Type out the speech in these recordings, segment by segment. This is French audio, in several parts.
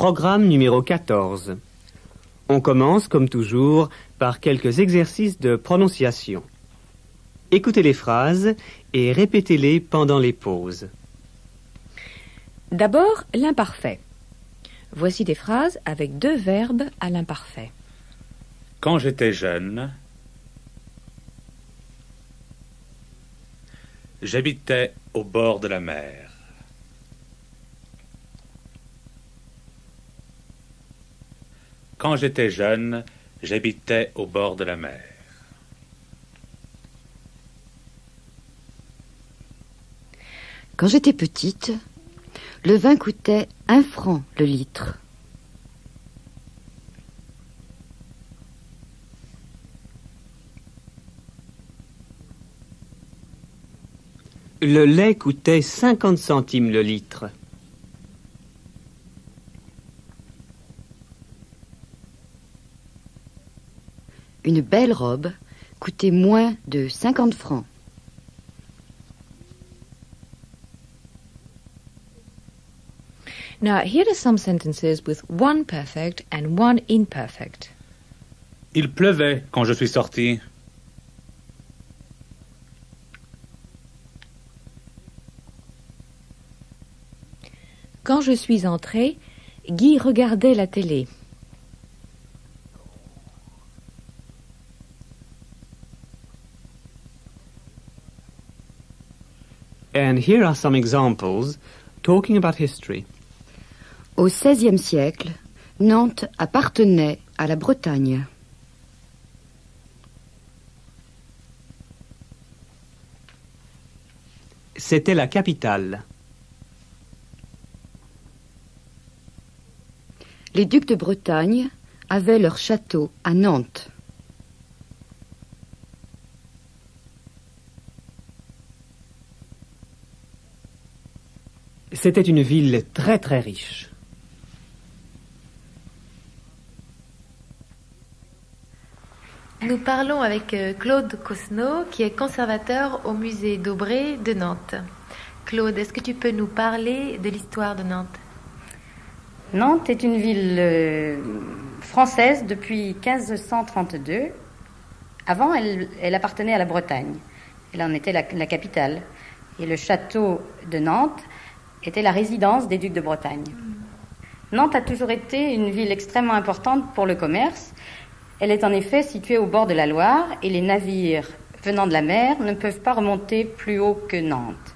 Programme numéro 14. On commence, comme toujours, par quelques exercices de prononciation. Écoutez les phrases et répétez-les pendant les pauses. D'abord, l'imparfait. Voici des phrases avec 2 verbes à l'imparfait. Quand j'étais jeune, j'habitais au bord de la mer. Quand j'étais jeune, j'habitais au bord de la mer. Quand j'étais petite, le vin coûtait 1 franc le litre. Le lait coûtait 50 centimes le litre. Une belle robe coûtait moins de 50 francs. Now, here are some sentences with one perfect and one imperfect. Il pleuvait quand je suis sorti. Quand je suis entrée, Guy regardait la télé. And here are some examples talking about history. Au XVIe siècle, Nantes appartenait à la Bretagne. C'était la capitale. Les ducs de Bretagne avaient leur château à Nantes. C'était une ville très très riche. Nous parlons avec Claude Cosneau, qui est conservateur au musée d'Aubray de Nantes. Claude, est-ce que tu peux nous parler de l'histoire de Nantes ? Nantes est une ville française depuis 1532. Avant, elle appartenait à la Bretagne. Elle en était la capitale. Et le château de Nantes était la résidence des ducs de Bretagne. Nantes a toujours été une ville extrêmement importante pour le commerce. Elle est en effet située au bord de la Loire et les navires venant de la mer ne peuvent pas remonter plus haut que Nantes.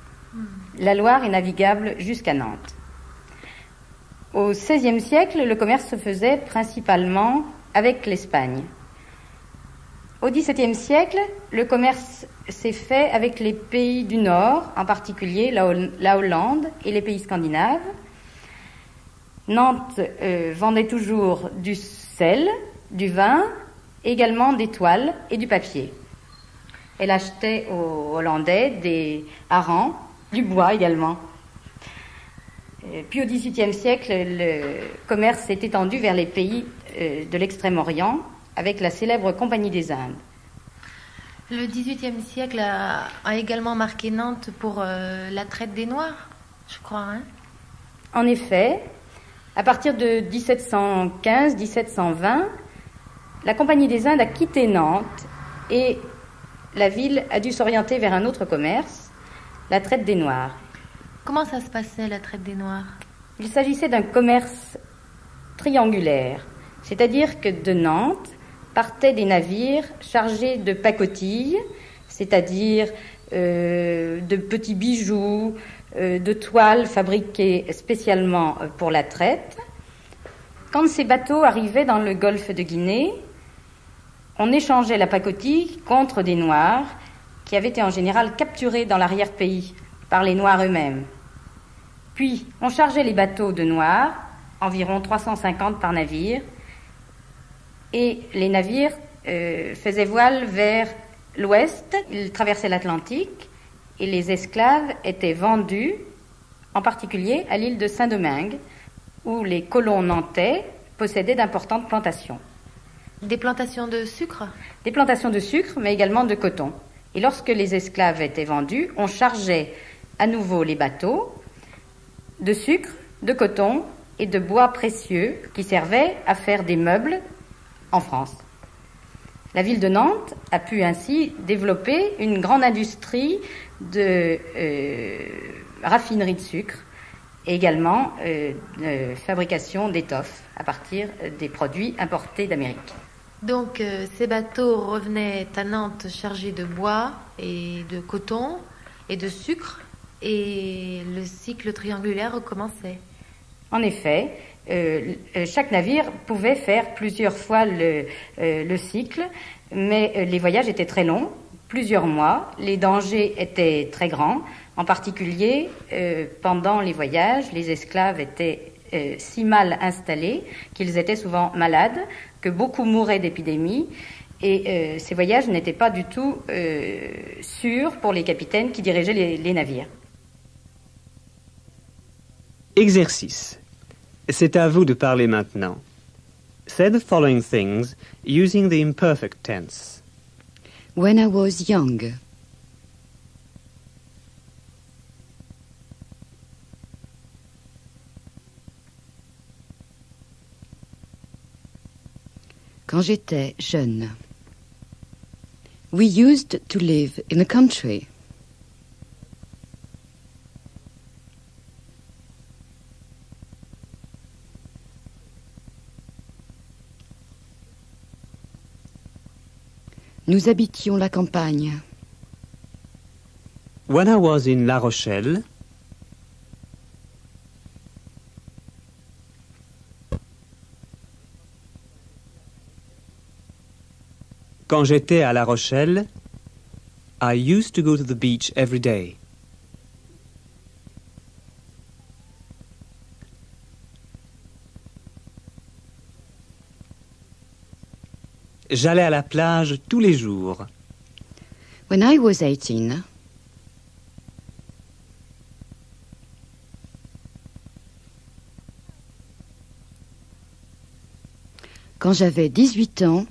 La Loire est navigable jusqu'à Nantes. Au XVIe siècle, le commerce se faisait principalement avec l'Espagne. Au XVIIe siècle, le commerce s'est fait avec les pays du Nord, en particulier la Hollande et les pays scandinaves. Nantes vendait toujours du sel, du vin, également des toiles et du papier. Elle achetait aux Hollandais des harengs, du bois également. Puis au XVIIIe siècle, le commerce s'est étendu vers les pays de l'Extrême-Orient avec la célèbre Compagnie des Indes. Le XVIIIe siècle a également marqué Nantes pour la traite des Noirs, je crois. Hein ? En effet, à partir de 1715-1720, la Compagnie des Indes a quitté Nantes et la ville a dû s'orienter vers un autre commerce, la traite des Noirs. Comment ça se passait, la traite des Noirs ? Il s'agissait d'un commerce triangulaire, c'est-à-dire que de Nantes partaient des navires chargés de pacotilles, c'est-à-dire de petits bijoux, de toiles fabriquées spécialement pour la traite. Quand ces bateaux arrivaient dans le golfe de Guinée, on échangeait la pacotille contre des Noirs qui avaient été en général capturés dans l'arrière-pays par les Noirs eux-mêmes. Puis, on chargeait les bateaux de Noirs, environ 350 par navire, et les navires faisaient voile vers l'ouest, ils traversaient l'Atlantique, et les esclaves étaient vendus, en particulier à l'île de Saint-Domingue, où les colons nantais possédaient d'importantes plantations. Des plantations de sucre ? Des plantations de sucre, mais également de coton. Et lorsque les esclaves étaient vendus, on chargeait à nouveau les bateaux de sucre, de coton et de bois précieux qui servaient à faire des meubles en France. La ville de Nantes a pu ainsi développer une grande industrie de raffinerie de sucre et également de fabrication d'étoffes à partir des produits importés d'Amérique. Donc ces bateaux revenaient à Nantes chargés de bois et de coton et de sucre et le cycle triangulaire recommençait. En effet, chaque navire pouvait faire plusieurs fois le cycle, mais les voyages étaient très longs, plusieurs mois, les dangers étaient très grands, en particulier pendant les voyages, les esclaves étaient si mal installés qu'ils étaient souvent malades, que beaucoup mouraient d'épidémies, et ces voyages n'étaient pas du tout sûrs pour les capitaines qui dirigeaient les navires. Exercice. C'est à vous de parler maintenant. Say the following things using the imperfect tense. When I was young. Quand j'étais jeune. We used to live in the country. Nous habitions la campagne. When I was in La Rochelle, quand j'étais à La Rochelle, I used to go to the beach every day. J'allais à la plage tous les jours. When I was 18, quand j'avais 18 ans,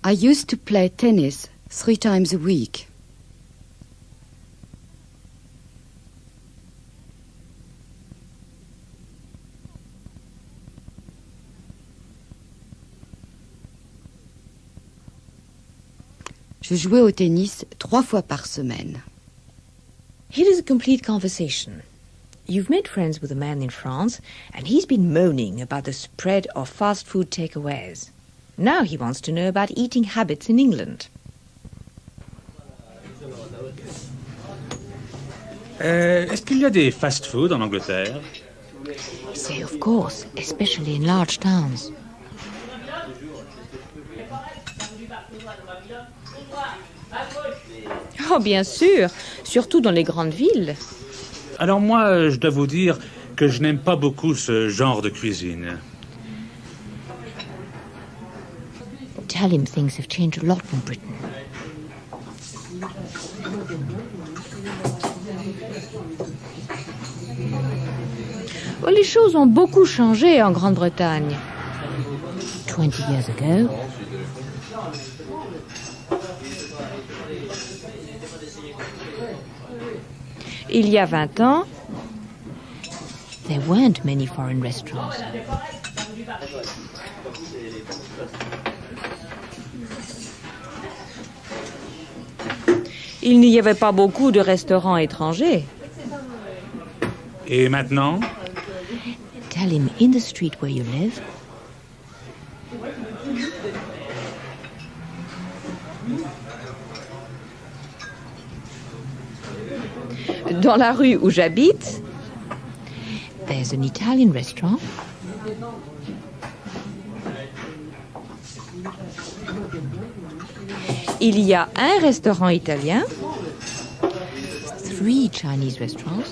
I used to play tennis 3 times a week. Je jouais au tennis 3 fois par semaine. Here is a complete conversation. You've made friends with a man in France, and he's been moaning about the spread of fast food takeaways. Now he wants to know about eating habits in England. Est-ce qu'il y a des fast-food en Angleterre? Say, of course, especially in large towns. Oh, bien sûr, surtout dans les grandes villes. Alors moi, je dois vous dire que je n'aime pas beaucoup ce genre de cuisine. Tell him things have changed a lot in Britain. Oh, les choses ont beaucoup changé en Grande-Bretagne. 20 years ago, il y a 20 ans, there weren't many foreign restaurants. Il n'y avait pas beaucoup de restaurants étrangers. Et maintenant? Tell him in the street where you live, dans la rue où j'habite, there's an Italian restaurant. Il y a un restaurant italien, 3 Chinese restaurants.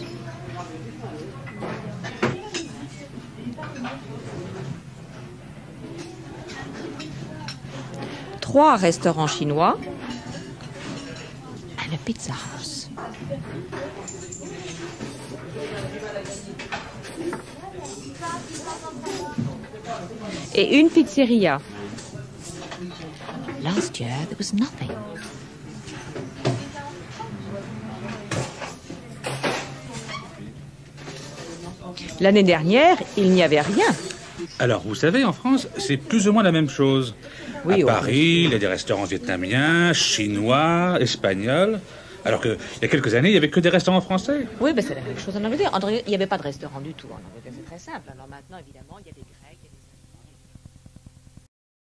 Trois restaurants chinois and a pizza house. Et une pizzeria. Last year there was nothing. L'année dernière, il n'y avait rien. Alors, vous savez, en France, c'est plus ou moins la même chose. Oui, à Paris, il y a des restaurants vietnamiens, chinois, espagnols. Alors qu'il y a quelques années, il n'y avait que des restaurants français. Oui, ben c'est la même chose en Angleterre. Il n'y avait pas de restaurant du tout en Angleterre, c'est très simple. Alors maintenant, évidemment, il y a des...